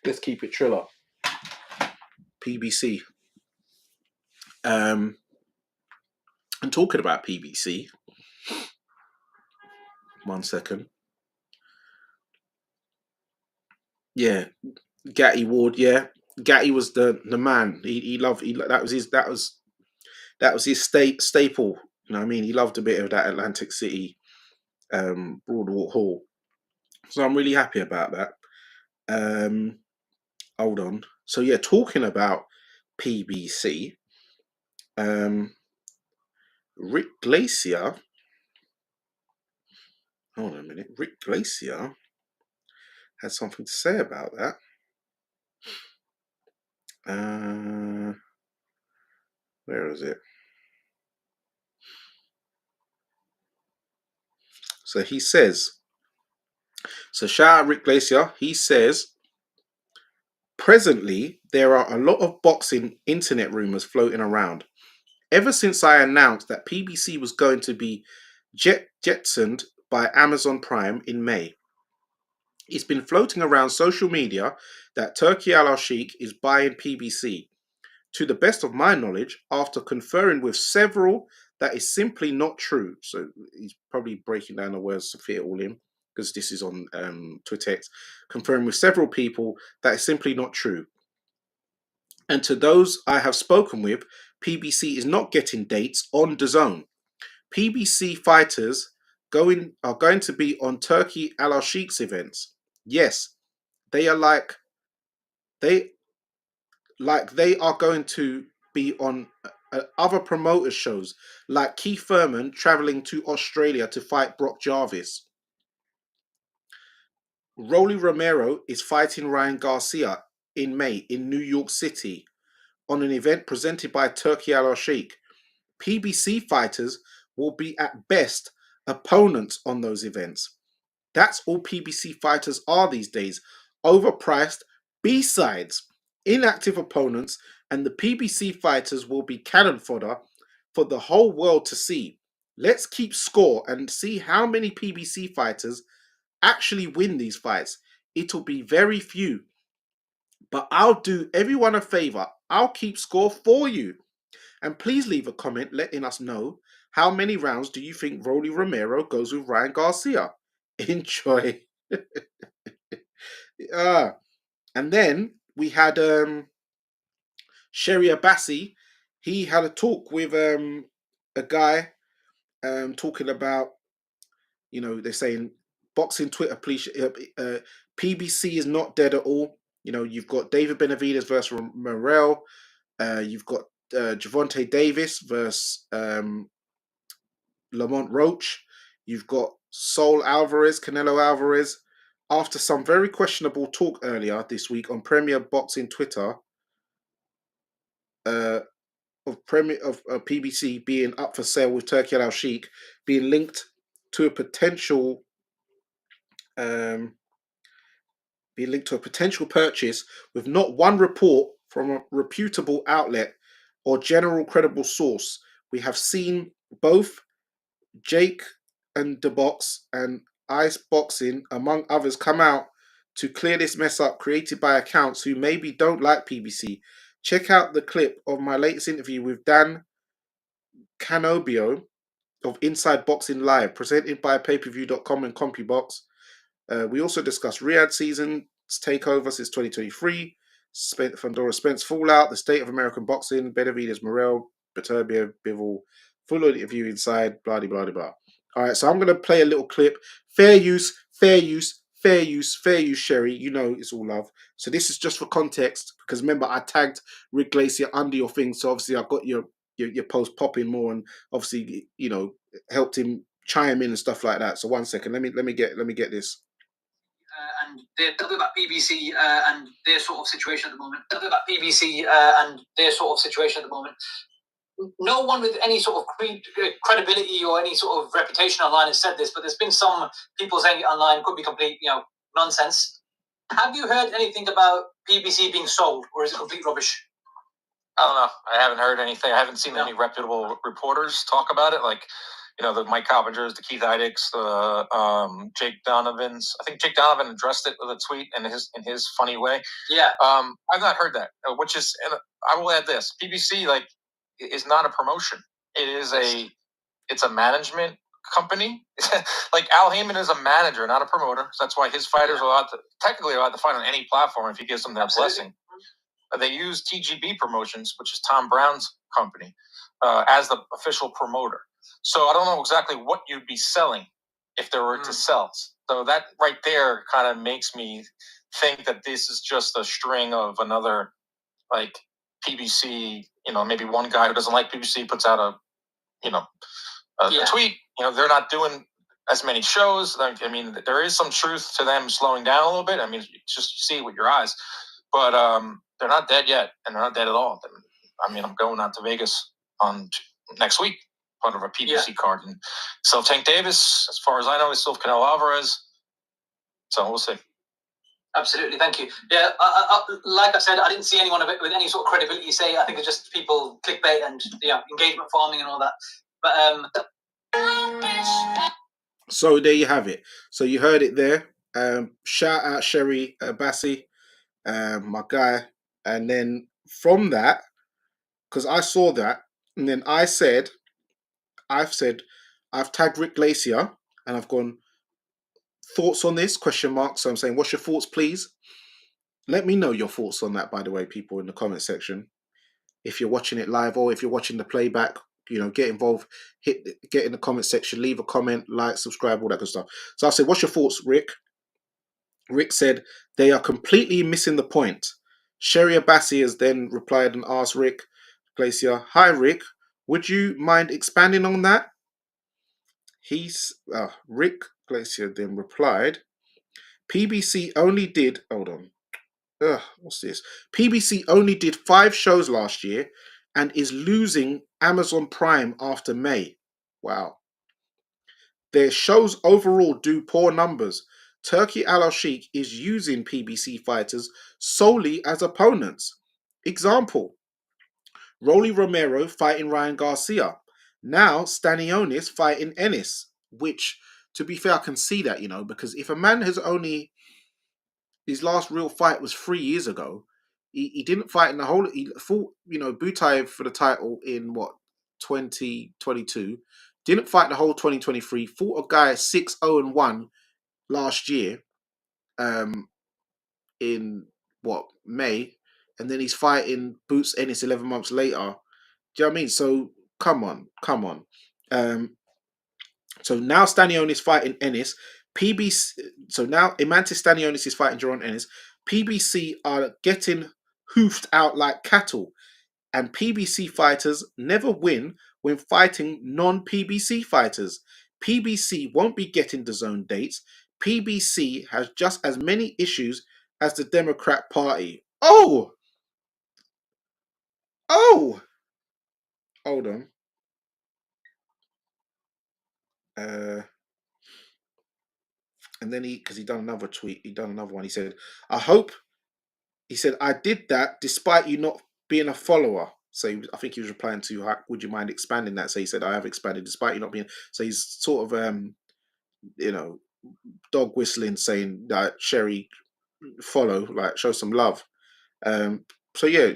Let's keep it Triller. PBC. And talking about PBC, one second. Yeah, Gatti Ward. Yeah, Gatti was the man. He loved. That was his staple. You know what I mean? He loved a bit of that Atlantic City Broadwalk Hall. So I'm really happy about that. Um, hold on. So yeah, talking about PBC, Rick Glacier. Hold on a minute. Rick Glacier had something to say about that. Where is it? So he says, so shout out Rick Glacier. He says, presently, there are a lot of boxing internet rumors floating around. Ever since I announced that PBC was going to be jetsoned by Amazon Prime in May, it's been floating around social media that Turki Al-Sheikh is buying PBC. To the best of my knowledge, after conferring with several, that is simply not true. So he's probably breaking down the words to fit it all in, because this is on Twitter. Conferring with several people, that is simply not true. And to those I have spoken with, PBC is not getting dates on DAZN. PBC fighters are going to be on Turki Al-Sheikh's events. Yes, they are they they are going to be on other promoters' shows, like Keith Thurman traveling to Australia to fight Brock Jarvis. Rolly Romero is fighting Ryan Garcia in May in New York City on an event presented by Turki Al-Sheikh. PBC fighters will be at best opponents on those events. That's all PBC fighters are these days. Overpriced B-sides, inactive opponents, and the PBC fighters will be cannon fodder for the whole world to see. Let's keep score and see how many PBC fighters actually win these fights. It'll be very few. But I'll do everyone a favor. I'll keep score for you. And please leave a comment letting us know how many rounds do you think Rolly Romero goes with Ryan Garcia. Enjoy. And then we had Sherry Abassi. He had a talk with a guy talking about, they're saying boxing Twitter, please. PBC is not dead at all. You've got David Benavidez versus Morrell. You've got Javonte Davis versus Lamont Roach. You've got Saul Alvarez, Canelo Alvarez. After some very questionable talk earlier this week on Premier Boxing Twitter, of PBC being up for sale with Turki Al-Sheikh being linked to a potential purchase, with not one report from a reputable outlet or general credible source. We have seen both Jake and the Box and Ice Boxing, among others, come out to clear this mess up created by accounts who maybe don't like PBC. Check out the clip of my latest interview with Dan Canobio of Inside Boxing Live, presented by payperview.com and CompuBox. We also discussed Riyadh season's takeover since 2023, Fundora Spence fallout, the state of American boxing, Benavidez Morrell, Beterbiev, Bivol, full interview inside, blah, blah, blah, blah. All right, so I'm going to play a little clip. Fair use, fair use, fair use, fair use, Sherry. You know it's all love. So this is just for context, because remember, I tagged Rick Glacier under your thing, so obviously I've got your post popping more, and obviously, helped him chime in and stuff like that. So one second, let me get this. and they're talking about PBC and their sort of situation at the moment. Talking about PBC and their sort of situation at the moment. No one with any sort of credibility or any sort of reputation online has said this, but there's been some people saying it online could be complete, nonsense. Have you heard anything about PBC being sold, or is it complete rubbish? I don't know. I haven't heard anything. I haven't seen any reputable reporters talk about it. Like, the Mike Coppingers, the Keith Idicks, the Jake Donovans. I think Jake Donovan addressed it with a tweet in his funny way. Yeah. I've not heard that, which is, and I will add this: PBC is not a promotion. It's a management company. Like Al Heyman is a manager, not a promoter. So that's why his fighters are technically allowed to fight on any platform if he gives them that blessing. They use TGB Promotions, which is Tom Brown's company, as the official promoter. So I don't know exactly what you'd be selling if there were to sell. So that right there kind of makes me think that this is just a string of another, like, PBC. Maybe one guy who doesn't like PBC puts out a tweet. They're not doing as many shows. I mean, there is some truth to them slowing down a little bit. I mean, just see it with your eyes. But they're not dead yet, and they're not dead at all. I mean, I'm going out to Vegas on next week, part of a PBC card. And still Tank Davis, as far as I know, is still Canelo Alvarez. So we'll see. Absolutely, thank you. Yeah, like I said, I didn't see anyone with any sort of credibility say it. I think it's just people clickbait and engagement farming and all that. But so there you have it. So you heard it there. Shout out Sherry Bassi, my guy. And then from that, because I saw that, and then I've said, I've tagged Rick Glacier, and I've gone, thoughts on this, question mark. So I'm saying, what's your thoughts, please? Let me know your thoughts on that, by the way, people, in the comment section. If you're watching it live or if you're watching the playback, get involved, get in the comment section, leave a comment, like, subscribe, all that good stuff. So I said, what's your thoughts, Rick? Rick said, they are completely missing the point. Sherry Abassi has then replied and asked Rick Glacier, hi, Rick, would you mind expanding on that? Rick Glacier then replied, PBC only did, hold on, what's this? PBC only did 5 shows last year and is losing Amazon Prime after May. Wow. Their shows overall do poor numbers. Turki Al-Sheikh is using PBC fighters solely as opponents. Example, Rolly Romero fighting Ryan Garcia. Now Stanionis fighting Ennis, which, to be fair, I can see that, because if a man has only, his last real fight was 3 years ago, he didn't fight in the whole, he fought, Butayev for the title in 2022, didn't fight the whole 2023, fought a guy 6-0-1 last year, in May, and then he's fighting Boots Ennis 11 months later. Do you know what I mean? So come on. So now Stanionis is fighting Ennis. So now Imantis Stanionis is fighting Jaron Ennis. PBC are getting hoofed out like cattle, and PBC fighters never win when fighting non-PBC fighters. PBC won't be getting the zone dates. PBC has just as many issues as the Democrat Party. Oh, hold on. And then because he done another tweet, he done another one. He said, I did that despite you not being a follower. So I think he was replying to, would you mind expanding that? So he said, I have expanded despite you not being. So he's sort of, dog whistling, saying that Sherry, follow, like, show some love. So yeah,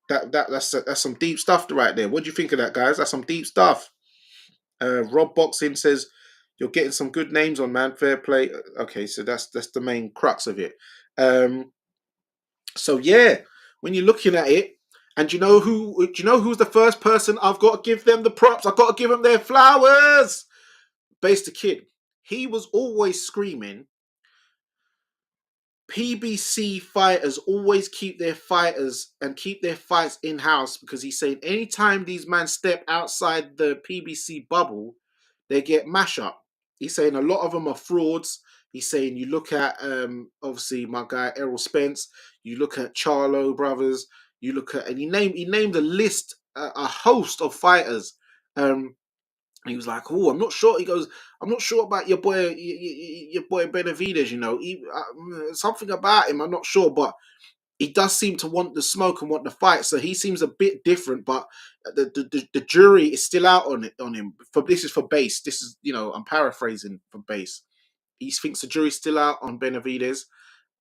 that's some deep stuff right there. What do you think of that, guys? That's some deep stuff. Rob Boxing says, you're getting some good names on, man. Fair play. Okay, so that's the main crux of it. So yeah, when you're looking at it, and do you know who's the first person I've got to give them the props? I've got to give them their flowers. Base the Kid. He was always screaming, PBC fighters always keep their fighters and keep their fights in-house, because he's saying anytime these men step outside the PBC bubble, they get mash up. He's saying a lot of them are frauds. He's saying you look at obviously my guy Errol Spence, you look at Charlo brothers, you look at, and he named a list, a host of fighters. And he was like, "Oh, I'm not sure." He goes, "I'm not sure about your boy Benavidez. You know, something about him. I'm not sure, but he does seem to want the smoke and want the fight. So he seems a bit different. But the jury is still out on him. For this is for base. This is, you know, I'm paraphrasing for base. He thinks the jury's still out on Benavidez,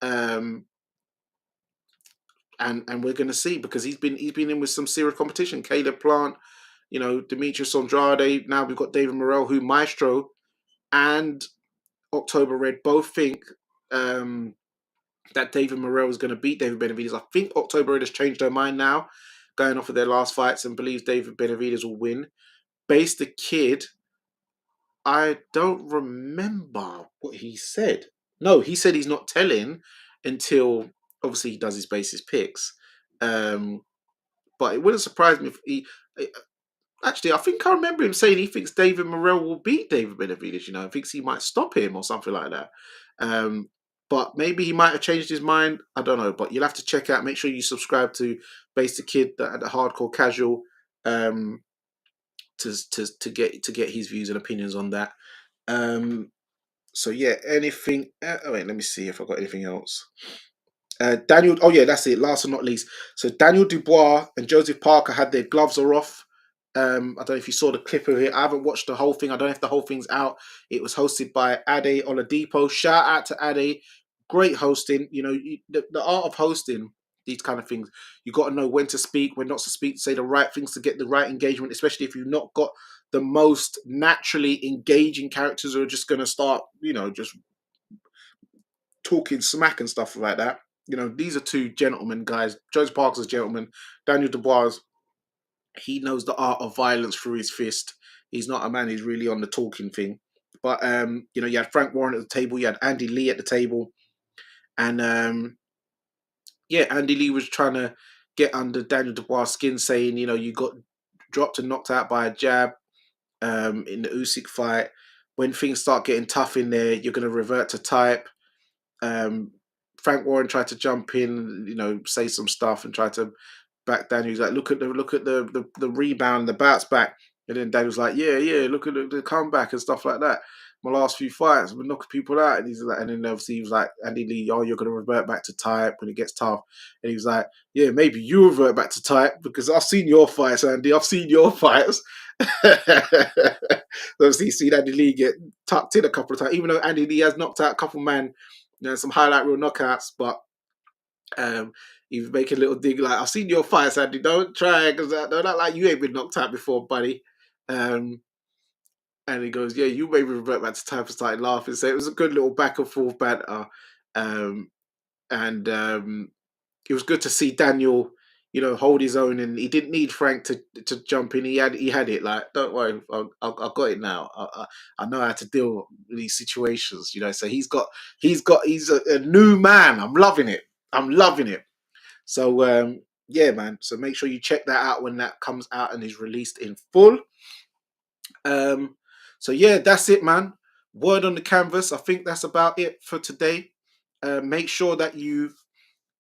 um, and we're going to see, because he's been in with some serious competition. Caleb Plant, you know, Demetrius Andrade. Now we've got David Morrell, who Maestro and October Red both think that David Morrell is going to beat David Benavidez. I think October Red has changed their mind now, going off of their last fights, and believes David Benavidez will win. Base the Kid, I don't remember what he said. No, he said he's not telling until obviously he does his basis picks. But it wouldn't surprise me if he. Actually, I think I remember him saying he thinks David Morrell will beat David Benavidez. You know, thinks he might stop him or something like that. But maybe he might have changed his mind. I don't know. But you'll have to check out. Make sure you subscribe to Base the Kid, the Hardcore Casual, to get his views and opinions on that. So yeah, anything? Oh wait, let me see if I got anything else. Daniel. Oh yeah, that's it. Last but not least, so Daniel Dubois and Joseph Parker had their gloves are off. I don't know if you saw the clip of it. I haven't watched the whole thing. I don't know if the whole thing's out. It was hosted by Ade Oladipo. Shout out to Ade. Great hosting. You know, the art of hosting these kind of things. You got to know when to speak, when not to speak, to say the right things to get the right engagement, especially if you've not got the most naturally engaging characters who are just going to start, you know, just talking smack and stuff like that. You know, these are two gentlemen guys. Joseph Parker's a gentleman. Daniel Dubois, he knows the art of violence through his fist. He's not a man who's really on the talking thing. But you know, you had Frank Warren at the table, you had Andy Lee at the table, and yeah, Andy Lee was trying to get under Daniel Dubois' skin, saying, you know, you got dropped and knocked out by a jab in the Usyk fight. When things start getting tough in there, you're going to revert to type. Frank Warren tried to jump in, you know, say some stuff and try to back Daniel. He's like, look at the rebound, the bounce back, and then Daniel's like, yeah, look at the comeback and stuff like that. My last few fights, I've been knocking people out, and he's like, and then obviously he was like, Andy Lee, oh, you're gonna revert back to type when it gets tough, and he was like, yeah, maybe you revert back to type because I've seen your fights, Andy. I've seen your fights. Obviously, you see Andy Lee get tucked in a couple of times, even though Andy Lee has knocked out a couple man, you know, some highlight reel knockouts, but he was making a little dig like, I've seen your fights, Andy. Don't try, because they're not like you ain't been knocked out before, buddy. And he goes, yeah, you maybe revert back to type, and started laughing. So it was a good little back and forth banter. And it was good to see Daniel, you know, hold his own, and he didn't need Frank to jump in. He had it. Like, don't worry, I got it now. I know how to deal with these situations, you know. So he's a new man. I'm loving it. So yeah, man. So make sure you check that out when that comes out and is released in full. So yeah, that's it, man. Word on the canvas. I think that's about it for today. Make sure that you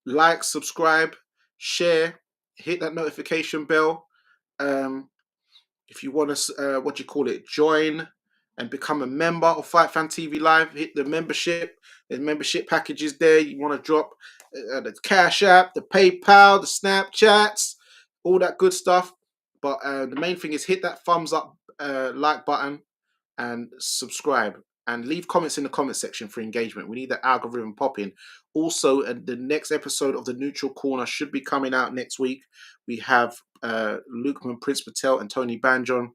like, subscribe, share, hit that notification bell. If you want to, join and become a member of Fight Fan TV Live, hit the membership. There's membership packages there. You want to drop the Cash App, the PayPal, the Snapchats, all that good stuff. But the main thing is hit that thumbs up, like button, and subscribe. And leave comments in the comment section for engagement. We need that algorithm popping. Also, the next episode of the Neutral Corner should be coming out next week. We have Lukeman, Prince Patel, and Tony Banjon.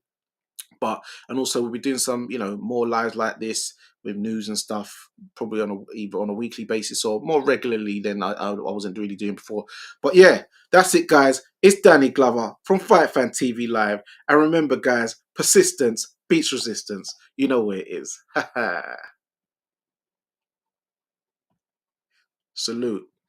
And also we'll be doing some, you know, more lives like this with news and stuff, probably either on a weekly basis or more regularly than I wasn't really doing before. But yeah, that's it, guys. It's Danny Glover from Fight Fan TV Live. And remember, guys, persistence beats resistance. You know where it is. Salute.